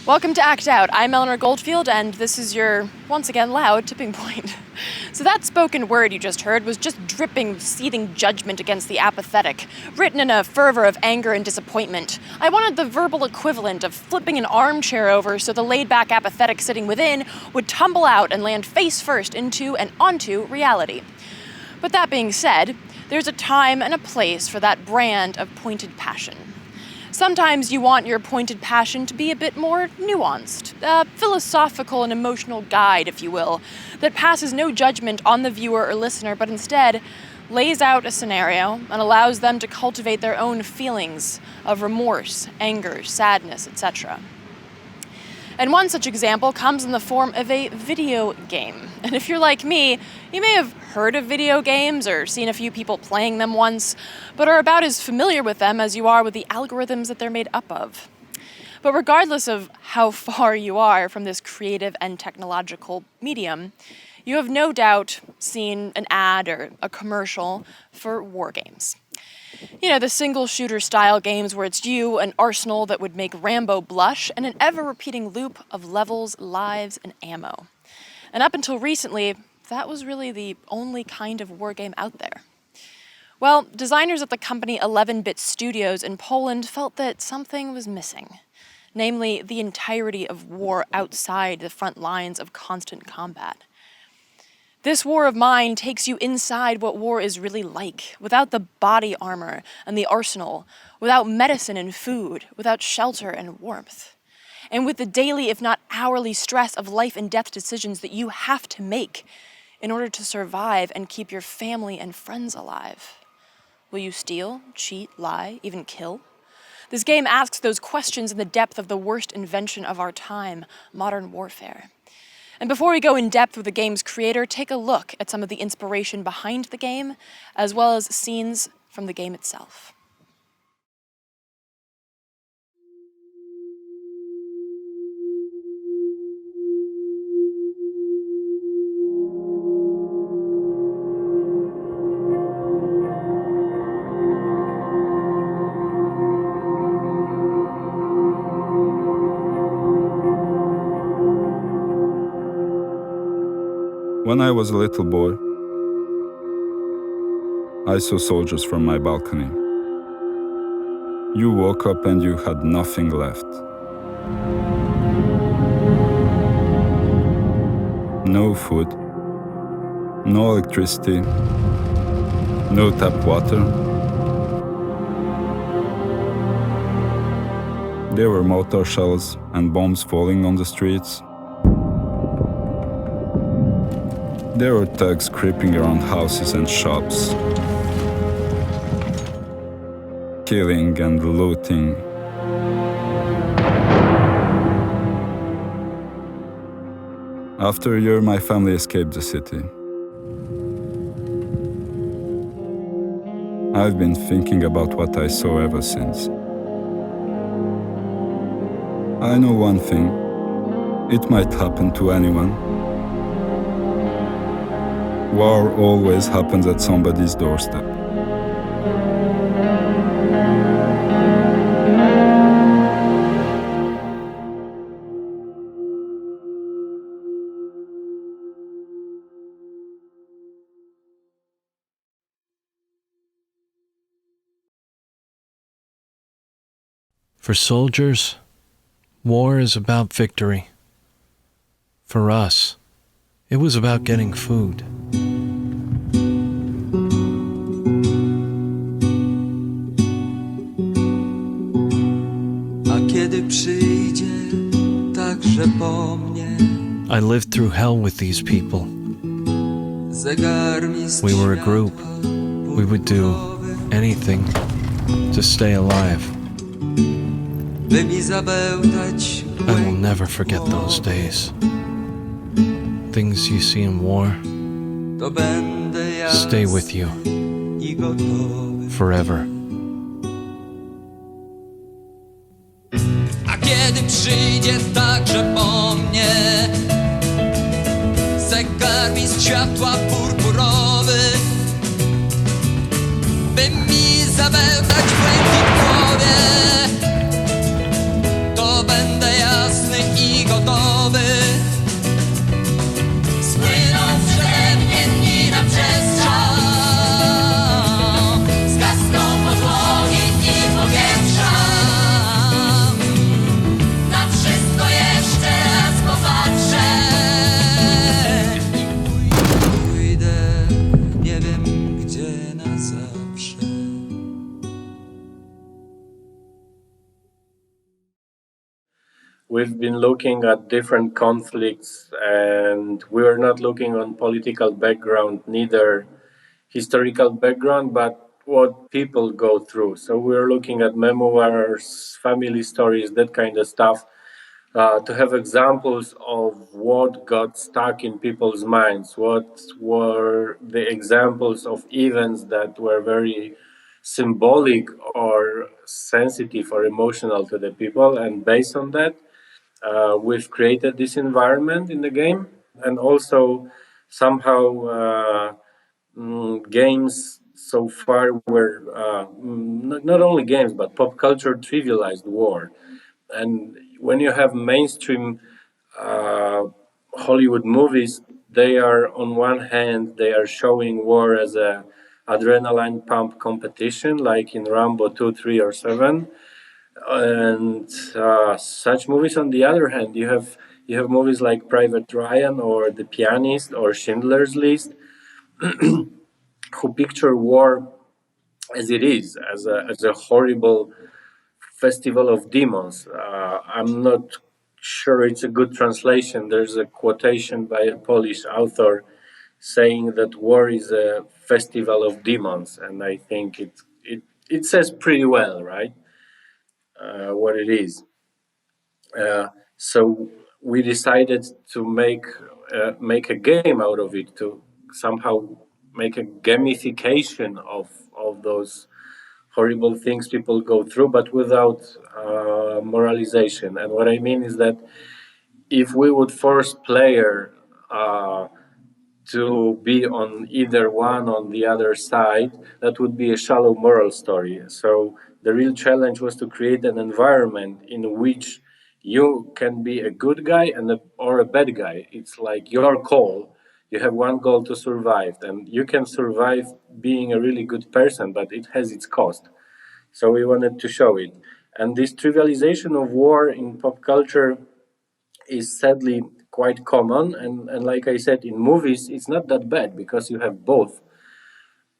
Welcome to Act Out. I'm Eleanor Goldfield, and this is your, once again, loud tipping point. So that spoken word you just heard was just dripping, seething judgment against the apathetic, written in a fervor of anger and disappointment. I wanted the verbal equivalent of flipping an armchair over so the laid-back apathetic sitting within would tumble out and land face first into and onto reality. But that being said, there's a time and a place for that brand of pointed passion. Sometimes you want your pointed passion to be a bit more nuanced, a philosophical and emotional guide, if you will, that passes no judgment on the viewer or listener, but instead lays out a scenario and allows them to cultivate their own feelings of remorse, anger, sadness, etc. And one such example comes in the form of a video game. And if you're like me, you may have heard of video games or seen a few people playing them once, but are about as familiar with them as you are with the algorithms that they're made up of. But regardless of how far you are from this creative and technological medium, you have no doubt seen an ad or a commercial for war games. You know, the single-shooter style games where it's you, an arsenal that would make Rambo blush, and an ever-repeating loop of levels, lives, and ammo. And up until recently, that was really the only kind of war game out there. Well, designers at the company 11-Bit Studios in Poland felt that something was missing, namely the entirety of war outside the front lines of constant combat. This war of mine takes you inside what war is really like, without the body armor and the arsenal, without medicine and food, without shelter and warmth, and with the daily, if not hourly, stress of life and death decisions that you have to make in order to survive and keep your family and friends alive. Will you steal, cheat, lie, even kill? This game asks those questions in the depth of the worst invention of our time, modern warfare. And before we go in depth with the game's creator, take a look at some of the inspiration behind the game, as well as scenes from the game itself. When I was a little boy, I saw soldiers from my balcony. You woke up and you had nothing left. No food, no electricity, no tap water. There were mortar shells and bombs falling on the streets. There were thugs creeping around houses and shops, killing and looting. After a year, my family escaped the city. I've been thinking about what I saw ever since. I know one thing. It might happen to anyone. War always happens at somebody's doorstep. For soldiers, war is about victory. For us, it was about getting food. I lived through hell with these people. We were a group. We would do anything to stay alive. I will never forget those days. Things you see in war stay with you forever. A kiedy przyjdzie także po mnie zegarmistrz światła purpurowy, by mi zabełtać w ręki w głowie, to będę jasny we've been looking at different conflicts, and we're not looking on political background, neither historical background, but what people go through. So we're looking at memoirs, family stories, that kind of stuff, to have examples of what got stuck in people's minds, what were the examples of events that were very symbolic or sensitive or emotional to the people. And based on that, we've created this environment in the game. And also, somehow, games so far were not only games, but pop culture trivialized war. And when you have mainstream uh, Hollywood movies, they are on one hand they are showing war as a adrenaline pump competition, like in Rambo 2, 3, or 7, and such movies. On the other hand, you have movies like Private Ryan or The Pianist or Schindler's List, who picture war as it is, as a horrible festival of demons. I'm not sure it's a good translation. There's a quotation by a Polish author saying that war is a festival of demons, and I think it says pretty well, right, what it is. So we decided to make a game out of it, to somehow make a gamification of those horrible things people go through, but without moralization. And what I mean is that if we would force player to be on either one on the other side, that would be a shallow moral story. So the real challenge was to create an environment in which you can be a good guy or a bad guy. It's like your call. You have one goal to survive, and you can survive being a really good person, but it has its cost. So we wanted to show it. And this trivialization of war in pop culture is sadly quite common. And like I said, in movies, it's not that bad because you have both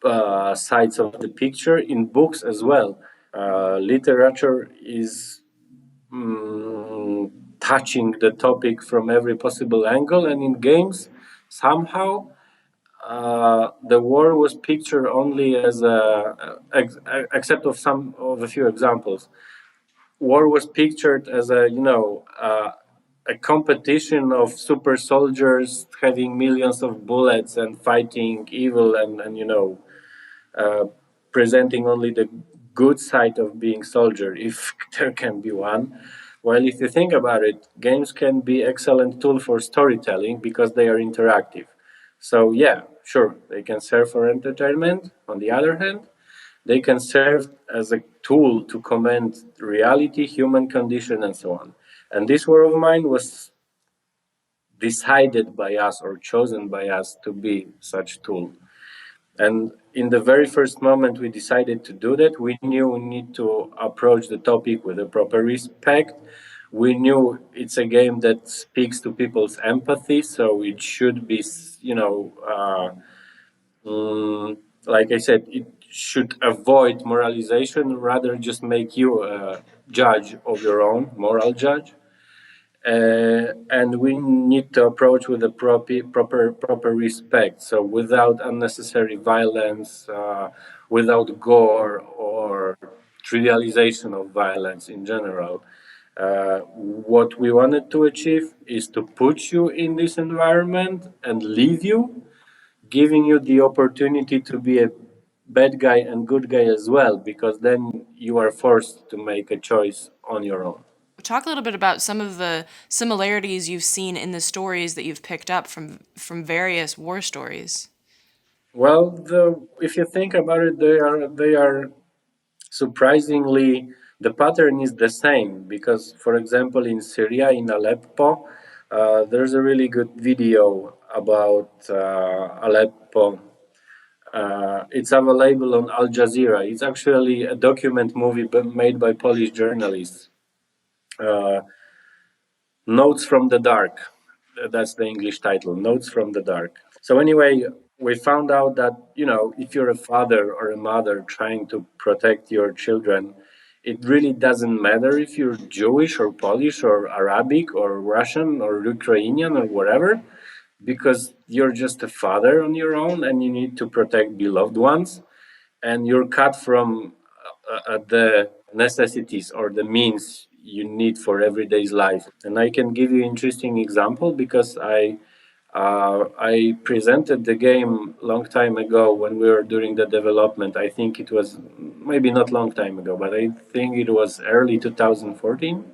sides of the picture. In books as well, literature is touching the topic from every possible angle. And in games, somehow, the war was pictured only as except of a few examples. War was pictured as a competition of super soldiers having millions of bullets and fighting evil, and uh, presenting only the good side of being soldier, if there can be one. Well, if you think about it, games can be excellent tool for storytelling because they are interactive. So yeah, sure, they can serve for entertainment. On the other hand, they can serve as a tool to comment reality, human condition, and so on. And this war of mine was decided by us or chosen by us to be such tool. And in the very first moment we decided to do that, we knew we need to approach the topic with a proper respect. We knew it's a game that speaks to people's empathy, so it should be, like I said, it should avoid moralization, rather just make you a judge of your own, moral judge. And we need to approach with a proper respect. So without unnecessary violence, without gore or trivialization of violence in general. What we wanted to achieve is to put you in this environment and leave you, giving you the opportunity to be a bad guy and good guy as well, because then you are forced to make a choice on your own. Talk a little bit about some of the similarities you've seen in the stories that you've picked up from various war stories. Well, if you think about it, they are surprisingly, the pattern is the same, because, for example, in Syria, in Aleppo, there's a really good video about Aleppo. It's available on Al Jazeera. It's actually a document movie made by Polish journalists. Uh, Notes from the Dark. That's the English title, Notes from the Dark. So, anyway, we found out that, if you're a father or a mother trying to protect your children, It really doesn't matter if you're Jewish or Polish or Arabic or Russian or Ukrainian or whatever, because you're just a father on your own and you need to protect beloved ones, and you're cut from the necessities or the means you need for everyday's life. And I can give you interesting example because I presented the game long time ago when we were doing the development. I think it was maybe not long time ago, but I think it was early 2014,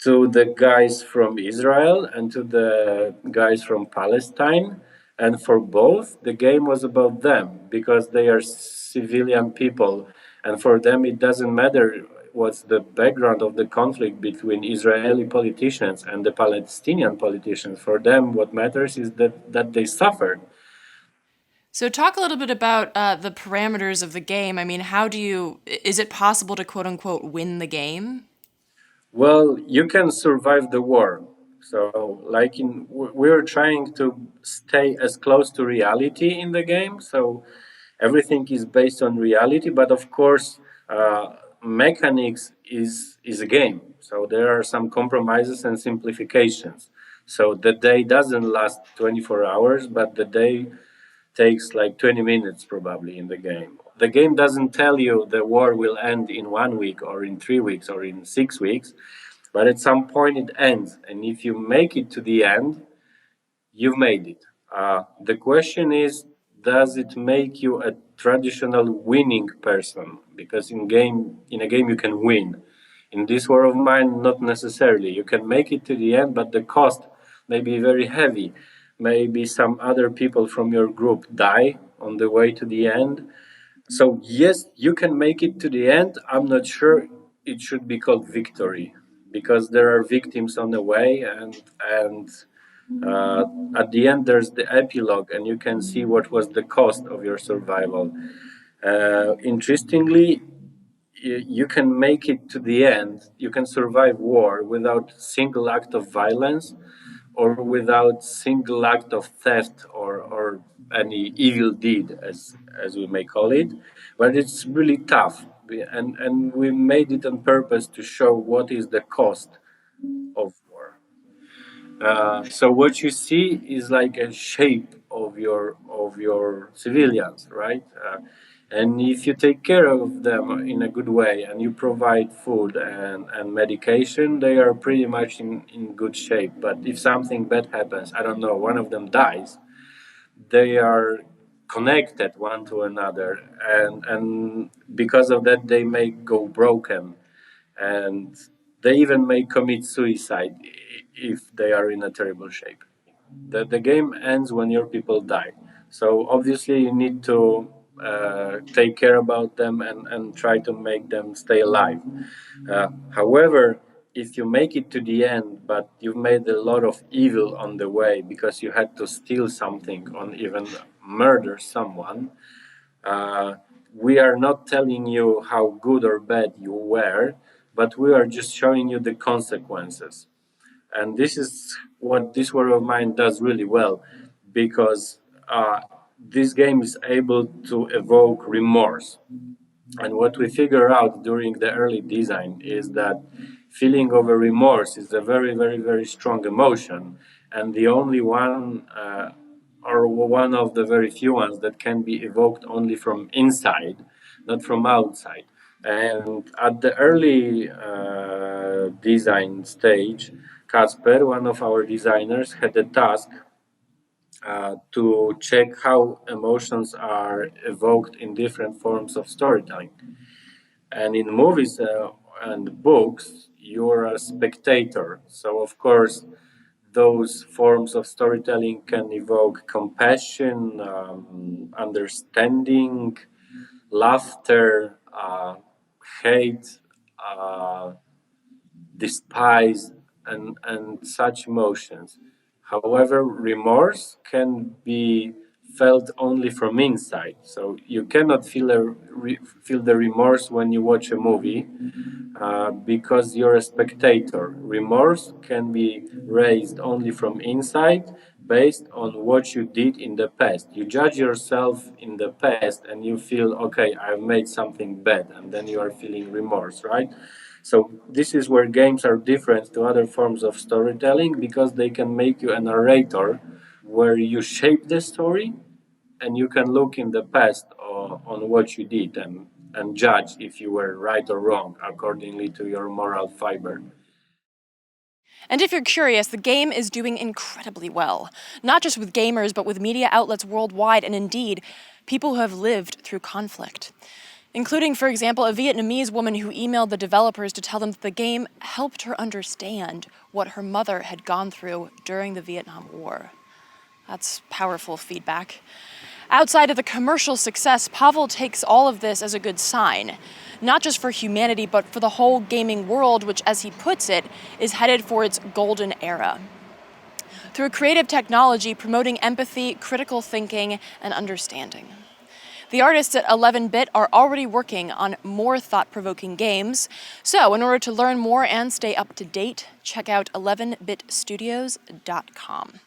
to the guys from Israel and to the guys from Palestine. And for both, the game was about them because they are civilian people. And for them, it doesn't matter what's the background of the conflict between Israeli politicians and the Palestinian politicians. For them, what matters is that they suffered. So, talk a little bit about the parameters of the game. I mean, is it possible to quote unquote win the game? Well, you can survive the war. So, like we're trying to stay as close to reality in the game. So, everything is based on reality, but of course, mechanics is a game. So, there are some compromises and simplifications. So, the day doesn't last 24 hours, but the day takes like 20 minutes probably in the game. The game doesn't tell you the war will end in 1 week or in 3 weeks or in 6 weeks, but at some point it ends. And if you make it to the end, you've made it. The question is, does it make you a traditional winning person? Because in a game you can win. In this war of mine, not necessarily. You can make it to the end, but the cost may be very heavy. Maybe some other people from your group die on the way to the end. So yes, you can make it to the end. I'm not sure it should be called victory because there are victims on the way, and at the end there's the epilogue, and you can see what was the cost of your survival. Interestingly, you can make it to the end. You can survive war without single act of violence or without single act of theft or any evil deed, as we may call it. But it's really tough, and we made it on purpose to show what is the cost of war. So what you see is like a shape of your civilians, right? And if you take care of them in a good way and you provide food and medication, they are pretty much in good shape. But if something bad happens, I don't know, one of them dies, they are connected one to another, and because of that, they may go broken, and they even may commit suicide if they are in a terrible shape. The game ends when your people die. So obviously you need to take care about them and try to make them stay alive. However, if you make it to the end, but you've made a lot of evil on the way because you had to steal something or even murder someone, uh, we are not telling you how good or bad you were, but we are just showing you the consequences. And this is what this War of Mine does really well, because this game is able to evoke remorse. And what we figure out during the early design is that feeling of a remorse is a very, very, very strong emotion, and the only one, or one of the very few ones that can be evoked only from inside, not from outside. And at the early design stage, Kasper, one of our designers, had a task to check how emotions are evoked in different forms of storytelling. And in movies and books, you're a spectator. So, of course, those forms of storytelling can evoke compassion, understanding, laughter, hate, uh, despise, and such emotions. However, remorse can be felt only from inside. So you cannot feel the remorse when you watch a movie because you're a spectator. Remorse can be raised only from inside based on what you did in the past. You judge yourself in the past and you feel, okay, I've made something bad, and then you are feeling remorse, right? So this is where games are different to other forms of storytelling, because they can make you a narrator where you shape the story, and you can look in the past on what you did, and judge if you were right or wrong accordingly to your moral fiber. And if you're curious, the game is doing incredibly well, not just with gamers, but with media outlets worldwide, and indeed, people who have lived through conflict. Including, for example, a Vietnamese woman who emailed the developers to tell them that the game helped her understand what her mother had gone through during the Vietnam War. That's powerful feedback. Outside of the commercial success, Pavel takes all of this as a good sign, not just for humanity, but for the whole gaming world, which, as he puts it, is headed for its golden era. Through creative technology promoting empathy, critical thinking, and understanding. The artists at 11-Bit are already working on more thought-provoking games. So, in order to learn more and stay up to date, check out 11bitstudios.com.